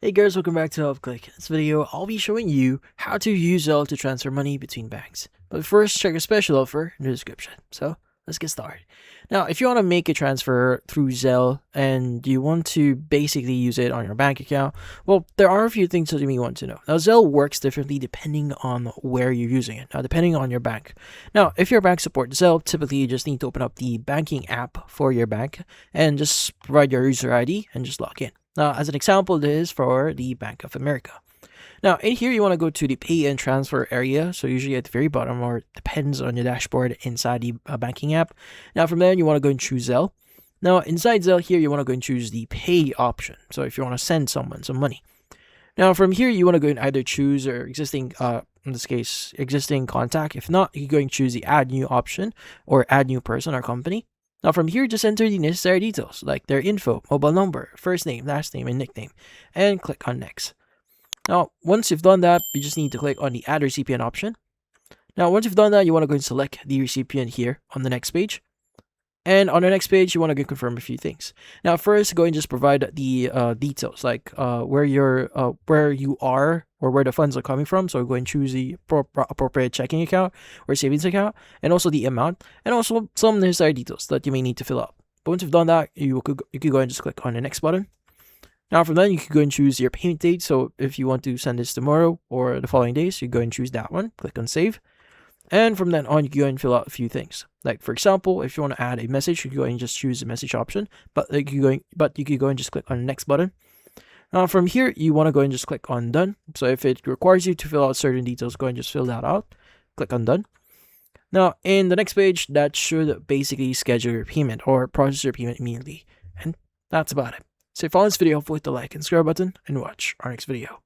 Hey guys, welcome back to HelpClick. In this video, I'll be showing you how to use Zelle to transfer money between banks. But first, check a special offer in the description. So, let's get started. Now, if you want to make a transfer through Zelle and you want to basically use it on your bank account, well, there are a few things that you may want to know. Now, Zelle works differently depending on where you're using it. Now, depending on your bank. Now, if your bank supports Zelle, typically you just need to open up the banking app for your bank and just provide your user ID and just log in. Now, as an example, this is for the Bank of America. Now, in here, you want to go to the pay and transfer area. So usually at the very bottom, or it depends on your dashboard inside the banking app. Now, from there, you want to go and choose Zelle. Now, inside Zelle here, you want to go and choose the pay option. So if you want to send someone some money. Now, from here, you want to go and either choose or existing, in this case, existing contact. If not, you can go and choose the add new option or add new person or company. Now from here, just enter the necessary details like their info, mobile number, first name, last name, and nickname, and click on next. Now, once you've done that, you just need to click on the add recipient option. Now, once you've done that, you want to go and select the recipient here on the next page. And on the next page, you want to go confirm a few things. Now, first, go and just provide the details like where you are or where the funds are coming from. So go and choose the appropriate checking account or savings account, and also the amount, and also some necessary details that you may need to fill out. But once you've done that, you could go and just click on the next button. Now, from then, you can go and choose your payment date. So if you want to send this tomorrow or the following days, you go and choose that one. Click on save. And from then on, you can go and fill out a few things. Like, for example, if you want to add a message, you can go and just choose the message option. But you can go and just click on the next button. Now, from here, you want to go and just click on done. So if it requires you to fill out certain details, go and just fill that out. Click on done. Now, in the next page, that should basically schedule your payment or process your payment immediately. And that's about it. So if you found this video helpful, hit the like and subscribe button and watch our next video.